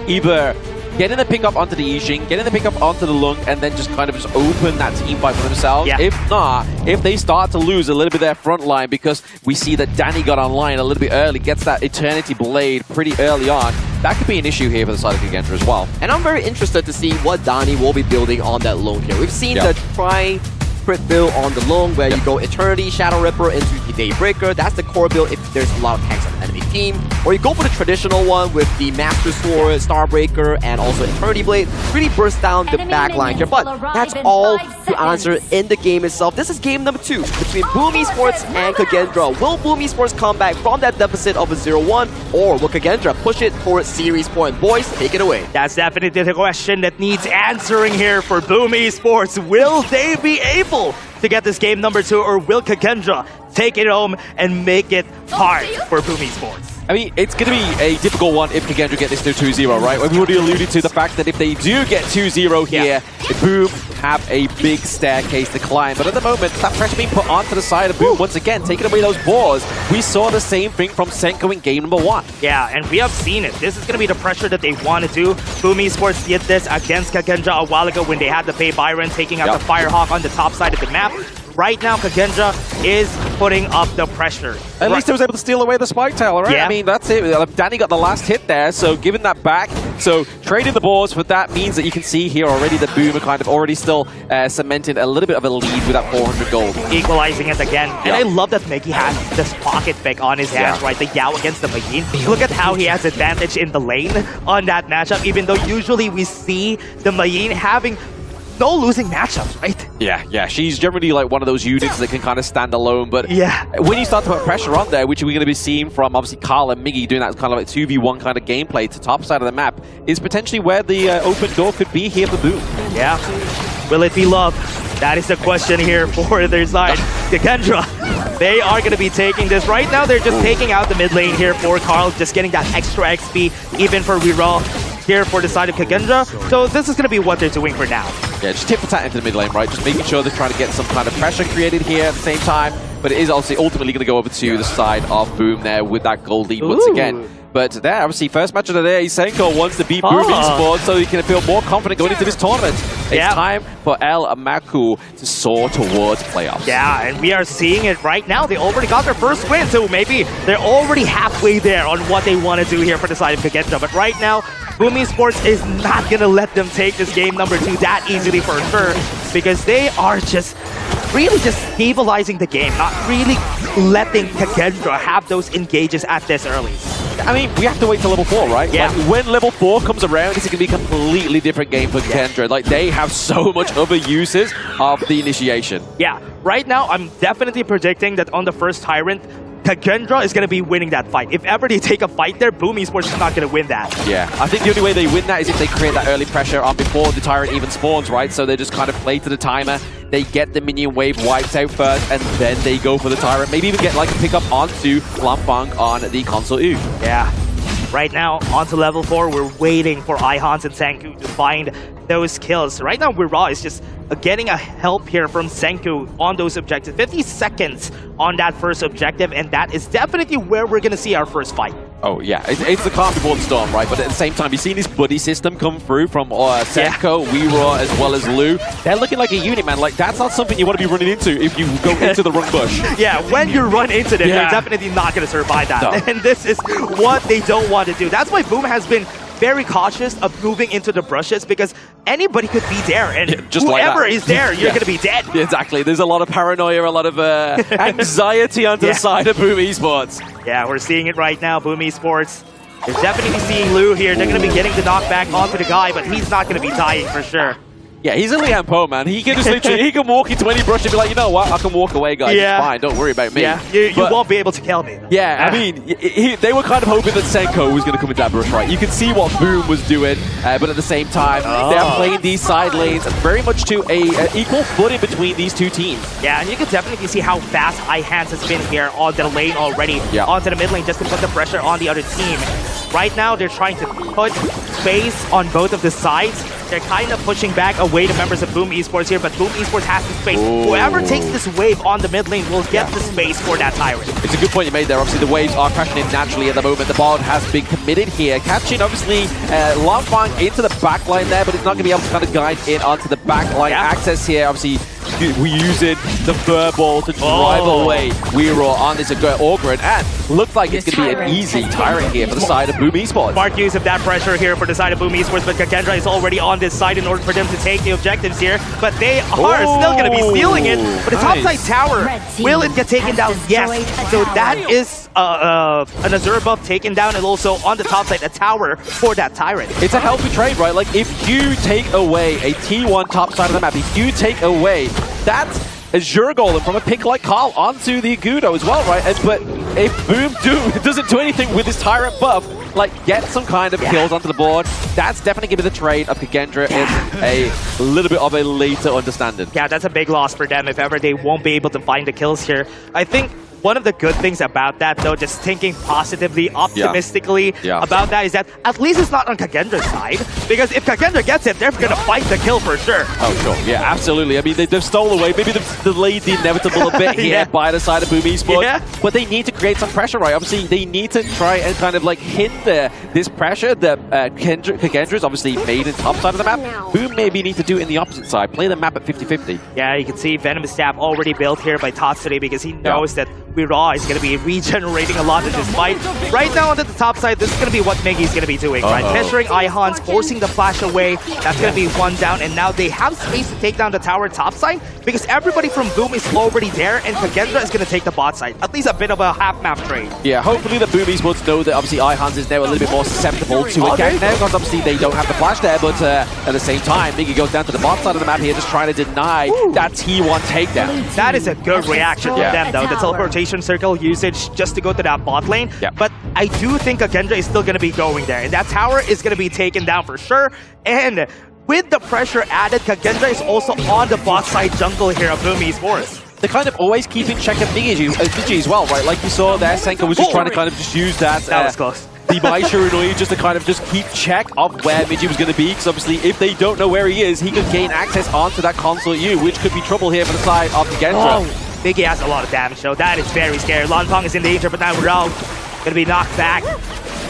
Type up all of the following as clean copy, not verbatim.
either getting the pickup onto the Yixing, getting the pickup onto the Lung, and then just kind of just open that team fight for themselves. Yeah. If not, if they start to lose a little bit of their front line, because we see that Danny got online a little bit early, gets that Eternity Blade pretty early on, that could be an issue here for the side of KAGENDRA as well. And I'm very interested to see what Danny will be building on that Lung here. We've seen the crit build on the Lung, where you go Eternity, Shadow Ripper into the Daybreaker. That's the core build if there's a lot of tanks on the enemy team. Or you go for the traditional one with the Master Sword, Starbreaker, and also Eternity Blade. Really burst down the back line here. But that's all to answer in the game itself. This is game number 2 between Boom Esports and KAGENDRA. Will Boom Esports come back from that deficit of a 0-1, or will KAGENDRA push it towards series point? Boys, take it away. That's definitely the question that needs answering here for Boom Esports. Will they be able to get this game number 2, or will KAGENDRA take it home and make it hard for Boom Esports? I mean, it's going to be a difficult one if KAGENDRA get this to 2-0, right? We've already alluded to the fact that if they do get 2-0 here, Boom have a big staircase to climb. But at the moment, that pressure being put onto the side of Boom, once again, taking away those boars. We saw the same thing from Senko in game number 1. Yeah, and we have seen it. This is going to be the pressure that they want to do. Boom Esports did this against KAGENDRA a while ago when they had to pay Byron, taking out the Firehawk on the top side of the map. Right now, KAGENDRA is putting up the pressure. At least he was able to steal away the Spike Tail, right? Yeah. I mean, that's it. Danny got the last hit there, so giving that back. So trading the boards for that means that you can see here already that Boom are kind of already still cemented a little bit of a lead with that 400 gold. Equalizing it again. And I love that Mickey has this pocket pick on his hands, right? The Yao against the Magin. Look at how he has advantage in the lane on that matchup, even though usually we see the Magin having no losing matchups, right? Yeah. She's generally like one of those units that can kind of stand alone, but when you start to put pressure on there, which we're going to be seeing from obviously Carl and Miggy doing that kind of like 2v1 kind of gameplay to top side of the map, is potentially where the open door could be here for Boom. Yeah. Will it be love? That is the question here for their side. KAGENDRA, they are going to be taking this. Right now, they're just taking out the mid lane here for Carl, just getting that extra XP, even for reroll here for the side of KAGENDRA. So this is going to be what they're doing for now. Yeah, just tip for tat into the mid lane, right? Just making sure they're trying to get some kind of pressure created here at the same time. But it is obviously ultimately going to go over to the side of Boom there with that gold lead once again. But there, obviously, first match of the day, Senko wants to beat Boom Esports so he can feel more confident going into this tournament. It's time for El Maku to soar towards playoffs. Yeah, and we are seeing it right now. They already got their first win, so maybe they're already halfway there on what they want to do here for the side of KAGENDRA. But right now, Boom Esports is not going to let them take this game number 2 that easily for sure, because they are just really just stabilizing the game, not really letting KAGENDRA have those engages at this early. I mean, we have to wait till level 4, right? Yeah. Like, when level 4 comes around, it's going to be a completely different game for KAGENDRA. Like, they have so much other uses of the initiation. Yeah, right now, I'm definitely predicting that on the first Tyrant, KAGENDRA is going to be winning that fight. If ever they take a fight there, Boom Esports is not going to win that. Yeah, I think the only way they win that is if they create that early pressure on before the Tyrant even spawns, right? So they just kind of play to the timer. They get the minion wave wiped out first, and then they go for the Tyrant. Maybe even get like a pickup onto Lampang on the console U. Yeah. Right now, onto level 4, we're waiting for Ihans and Senku to find those kills. Right now, Weeraw is just getting a help here from Senku on those objectives. 50 seconds on that first objective, and that is definitely where we're going to see our first fight. Oh, yeah. It's the calm before the storm, right? But at the same time, you've seen this buddy system come through from Senko, Weeraw, as well as Lu. They're looking like a unit, man. Like, that's not something you want to be running into if you go into the wrong bush. Yeah, when you run into them, you're definitely not going to survive that. No. And this is what they don't want to do. That's why Boom has been very cautious of moving into the brushes, because anybody could be there, and just whoever is there, you're going to be dead. Exactly. There's a lot of paranoia, a lot of anxiety onto the side of Boom Esports. Yeah, we're seeing it right now. Boom Esports is definitely seeing Lu here. They're going to be getting the knockback onto the guy, but he's not going to be dying for sure. Yeah, he's a Lian Po, man. He can just literally, he can walk into any brush and be like, you know what, I can walk away, guys. It's fine, don't worry about me. Yeah, you won't be able to kill me. Yeah, I mean, they were kind of hoping that Senko was going to come into that brush, right? You can see what Boom was doing, but at the same time, they're playing these side lanes very much to a equal footing between these two teams. Yeah, and you can definitely see how fast Ihans has been here on the lane already, onto the mid lane, just to put the pressure on the other team. Right now, they're trying to put space on both of the sides. They're kind of pushing back away the members of Boom Esports here, but Boom Esports has the space. Ooh. Whoever takes this wave on the mid lane will get the space for that Tyrant. It's a good point you made there. Obviously, the waves are crashing in naturally at the moment. The ball has been committed here. Catching, obviously, Langfang into the back line there, but it's not going to be able to kind of guide in onto the back line access here. Obviously, we're using the Furball to drive away Weero on this Ogre, and looks like it's going to be an easy Tyrant here for the side of Boom Esports. Smart use of that pressure here for the side of Boom Esports, but KAGENDRA is already on this side in order for them to take the objectives here, but they are still going to be stealing it. But the topside tower, will it get taken down? Yes. So that is an Azure buff taken down, and also on the top side, a tower for that Tyrant. It's a healthy trade, right? Like, if you take away a T1 top side of the map, if you take away that Azure Golem from a pick like Carl onto the Agudo as well, right? But if Boom doesn't do anything with his Tyrant buff, like get some kind of kills onto the board, that's definitely going to be the trade of KAGENDRA in a little bit of a later understanding. Yeah, that's a big loss for them if ever they won't be able to find the kills here. I think one of the good things about that, though, just thinking positively, optimistically about that, is that at least it's not on KAGENDRA's side. Because if KAGENDRA gets it, they're going to fight the kill for sure. Oh, sure. Yeah, absolutely. I mean, they've stolen away. Maybe they've delayed the inevitable a bit here by the side of Boom Esports. But they need to create some pressure, right? Obviously, they need to try and kind of like hinder this pressure that KAGENDRA's obviously made in top side of the map. Boom maybe need to do it in the opposite side. Play the map at 50-50. Yeah, you can see Venomous Staff already built here by Tatsuri because he knows that Weeraw is going to be regenerating a lot in this fight. Right now on the top side, this is going to be what Miggy's going to be doing, right? Pressuring Ihans, forcing the flash away. That's going to be one down, and now they have space to take down the tower top side because everybody from Boom is already there, and KAGENDRA is going to take the bot side. At least a bit of a half-map trade. Yeah, hopefully the Boom Esports know that obviously Ihans is now a little bit more susceptible to a gank now, because obviously they don't have the flash there, but at the same time, Miggy goes down to the bot side of the map here, just trying to deny that T1 takedown. That is a good reaction from them, though. The teleportation circle usage just to go to that bot lane. But I do think KAGENDRA is still going to be going there, and that tower is going to be taken down for sure. And with the pressure added, KAGENDRA is also on the bot side jungle here of Boom Esports. They're kind of always keeping check of Miggy as well, right? Like you saw there, Senka was just trying to kind of just use that. That was close. The Maisha just to kind of just keep check of where Miggy was going to be, because obviously if they don't know where he is, he could gain access onto that console U, which could be trouble here for the side of KAGENDRA. Miggy has a lot of damage, though. That is very scary. Langfang is in danger, but now Weeraw going to be knocked back.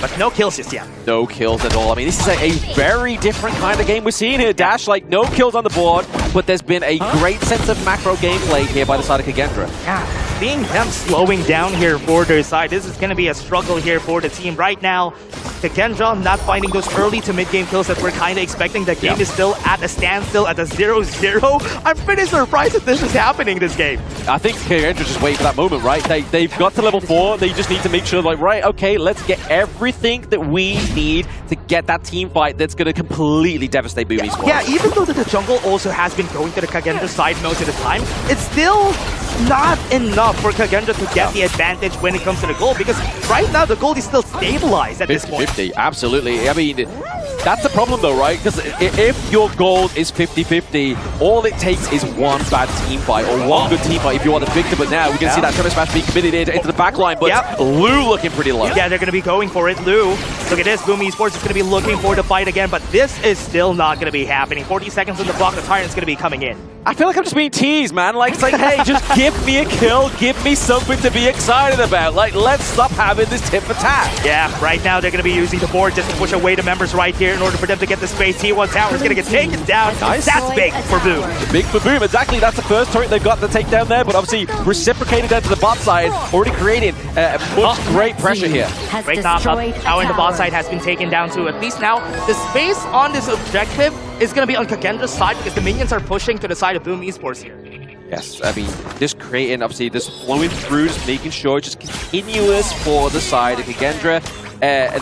But no kills just yet. No kills at all. I mean, this is a very different kind of game we're seeing here. Dash, like, no kills on the board, but there's been a great sense of macro gameplay here by the side of KAGENDRA. Yeah, seeing them slowing down here for their side, this is going to be a struggle here for the team. Right now, KAGENDRA not finding those early to mid-game kills that we're kind of expecting. The game is still at a standstill, at a 0-0. I'm pretty surprised that this is happening this game. I think KAGENDRA just wait for that moment, right? They've got to level 4. They just need to make sure, like, right, okay, let's get everything that we need to get that team fight that's going to completely devastate Boom Esports. Yeah, even though the jungle also has been going to the KAGENDRA side most of the time, it's still not enough for KAGENDRA to get the advantage when it comes to the gold, because right now the gold is still stabilized at this point. 50-50, absolutely. I mean, that's the problem though, right? Because if your gold is 50-50, all it takes is one bad team fight or one good team fight if you are the victor. But now we can see that Tremor Smash being committed into the back line, but Lou looking pretty low. Yeah, they're going to be going for it. Lou, look at this. Boom Esports is going to be looking for the fight again, but this is still not going to be happening. 40 seconds on the clock, the Tyrant's going to be coming in. I feel like I'm just being teased, man. Like, it's like, hey, just give me a kill, give me something to be excited about. Like, let's stop having this tit for tat. Yeah, right now they're going to be using the board just to push away the members right here in order for them to get the space. T1 tower is going to get taken down. Nice. That's big for Boom. Big for Boom, exactly. That's the first turret they've got to take down there, but obviously reciprocated down to the bot side, already creating much great pressure here. Great knock-up. Now in the bot side has been taken down to at least now. The space on this objective is going to be on KAGENDRA's side because the minions are pushing to the side of Boom Esports here. Yes, I mean, just creating, obviously, just flowing through, just making sure it's just continuous for the side of KAGENDRA.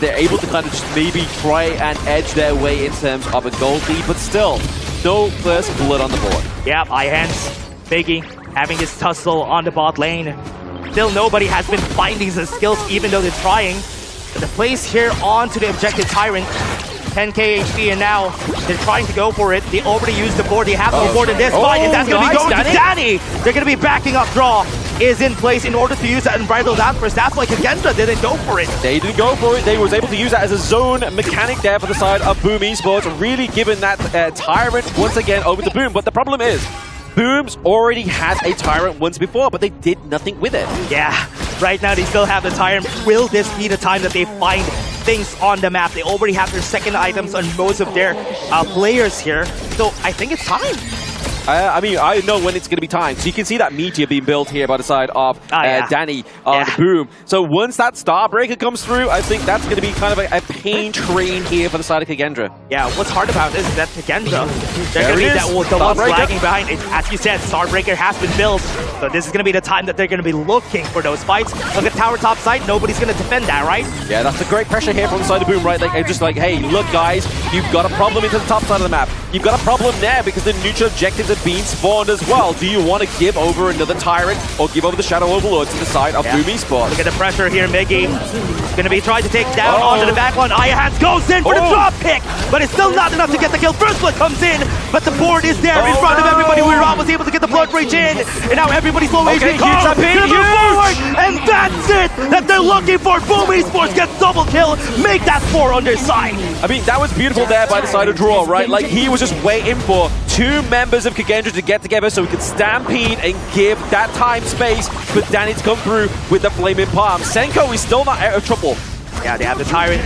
They're able to kind of just maybe try and edge their way in terms of a gold lead, but still, no first blood on the board. Yeah, Ihans, Miggy having his tussle on the bot lane. Still nobody has been finding the skills even though they're trying. But the place here onto the objective Tyrant. 10k HP, and now they're trying to go for it. They already used the board. They have the board in this fight, and that's going to be going to Danny. They're going to be backing up draw. is in place in order to use that unbridled outburst. That's why KAGENDRA didn't go for it. They didn't go for it. They was able to use that as a zone mechanic there for the side of Boom Esports, really giving that Tyrant once again over to Boom. But the problem is, Boom's already had a Tyrant once before, but they did nothing with it. Yeah, right now they still have the Tyrant. Will this be the time that they find things on the map? They already have their second items on most of their players here, so I think it's time. I mean, I know when it's going to be time. So you can see that meteor being built here by the side of Danny on the Boom. So once that Starbreaker comes through, I think that's going to be kind of a pain train here for the side of KAGENDRA. Yeah, what's hard about this is that KAGENDRA, they're going to be the ones lagging behind. As you said, Starbreaker has been built. So this is going to be the time that they're going to be looking for those fights. Look at tower top side. Nobody's going to defend that, right? Yeah, that's a great pressure here from the side of Boom, right? Like, just like, hey, look, guys, you've got a problem into the top side of the map. You've got a problem there because the neutral objectives are being spawned as well. Do you want to give over another Tyrant or give over the Shadow Overlord to the side of Boom Esports? Look at the pressure here, Miggy. Going to be trying to take down onto the back line. Hands goes in for the drop pick, but it's still not enough to get the kill. First blood comes in, but the board is there in front of everybody. Weird was able to get the blood rage in, and now everybody's low HP. And that's it that they're looking for. Boom Esports gets double kill, make that 4 underside. I mean, that was beautiful there by the side of Draw, right? Like, he was just waiting for 2 members of KAGENDRA to get together so he could stampede and give that time space for Danny to come through with the Flaming Palm. Senko is still not out of trouble. Yeah, they have the Tyrant.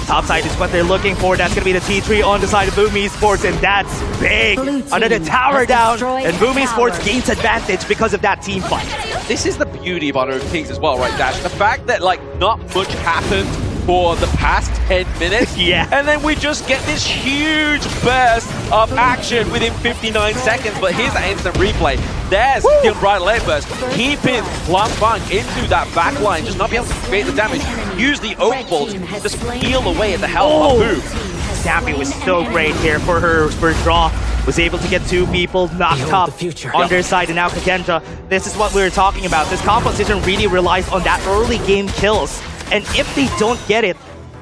Top side is what they're looking for. That's going to be the T3 on the side of Boom Esports, and that's big. Under the tower down, and Boom Esports gains advantage because of that team fight. This is the beauty of Honor of Kings as well, right, Dash? The fact that, like, not much happened for the past 10 minutes. Yeah. And then we just get this huge burst of action within 59 seconds. But here's the instant replay. There's the unbridled outburst, keeping Fang into that back line, just not be able to create the damage. Use the Oak Bolt to just peel away at the health of Boom. Stampy was so great here for her first draw. Was able to get 2 people knocked up on their side, and now KAGENDRA. This is what we were talking about. This composition really relies on that early game kills. And if they don't get it,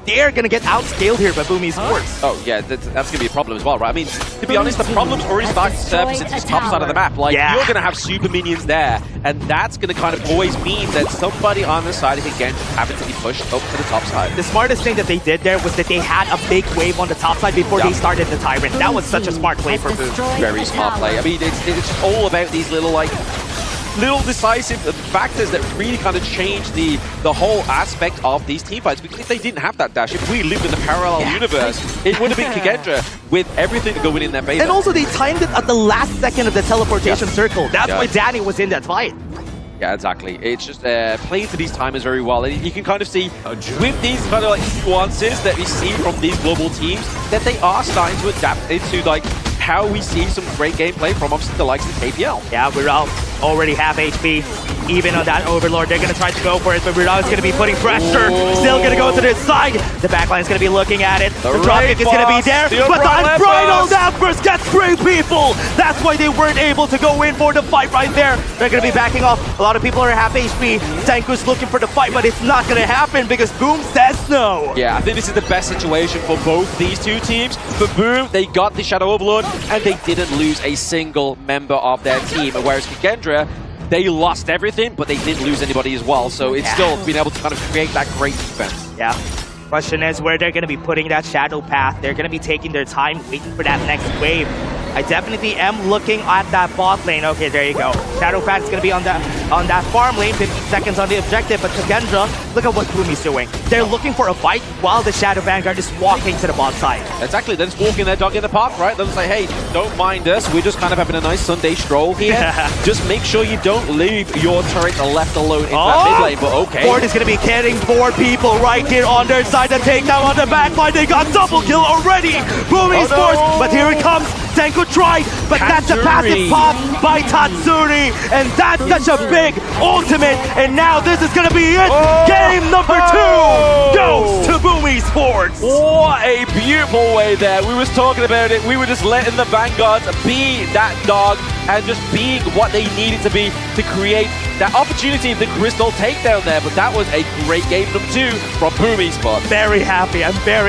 they're going to get outscaled here by Boom Esports. Oh, yeah, that's going to be a problem as well, right? I mean, to be honest, the problem's already starting to surface into this top side of the map. Like, you're going to have super minions there, and that's going to kind of always mean that somebody on the side of KAGENDRA is having to be pushed up to the top side. The smartest thing that they did there was that they had a big wave on the top side before they started the Tyrant. That was such a smart play for Boom. Very smart play. I mean, it's all about these little, like, little decisive factors that really kind of change the whole aspect of these teamfights. Because if they didn't have that dash, if we lived in a parallel universe, it would have been KAGENDRA with everything going in their favor. And also they timed it at the last second of the teleportation circle. That's why Danny was in that fight. Yeah, exactly. It's just playing to these timers very well. And you can kind of see with these kind of like nuances that we see from these global teams that they are starting to adapt into like how we see some great gameplay from obviously the likes of KPL. Yeah, we're all already half HP. Even on that Overlord, they're going to try to go for it, but Weird is going to be putting pressure. Still going to go to this side. The backline is going to be looking at it. The drop kick is going to be there, but the unbridled outburst gets 3 people. That's why they weren't able to go in for the fight right there. They're going to be backing off. A lot of people are half HP. Senku's looking for the fight, but it's not going to happen because Boom says no. Yeah, I think this is the best situation for both these 2 teams. For Boom, they got the Shadow Overlord, and they didn't lose a single member of their team. Whereas KAGENDRA, they lost everything, but they didn't lose anybody as well. So it's still been able to kind of create that great defense. Yeah. Question is where they're going to be putting that shadow path. They're going to be taking their time, waiting for that next wave. I definitely am looking at that bot lane. Okay, there you go. Shadow path is going to be on that farm lane. 15 seconds on the objective, but KAGENDRA, look at what Boomy's doing. They're looking for a fight while the Shadow Vanguard is walking to the bot side. Exactly. They're just walking their dog in the park, right? They'll say, hey, don't mind us. We're just kind of having a nice Sunday stroll here. Just make sure you don't leave your turret left alone in that mid lane, but okay. Ford is going to be getting 4 people right here on their side. The takedown on the back line. They got double kill already. Boom Esports, but here it comes. Senku tried, but that's a passive pop by Tatsuri, and that's such a big ultimate, and now this is gonna be it. Game number 2 goes to Boom Esports. What a beautiful way there. We was talking about it. We were just letting the Vanguards be that dog and just being what they needed to be to create that opportunity of the Crystal takedown there, but that was a great game number 2 from Boom Esports. Very happy. I'm very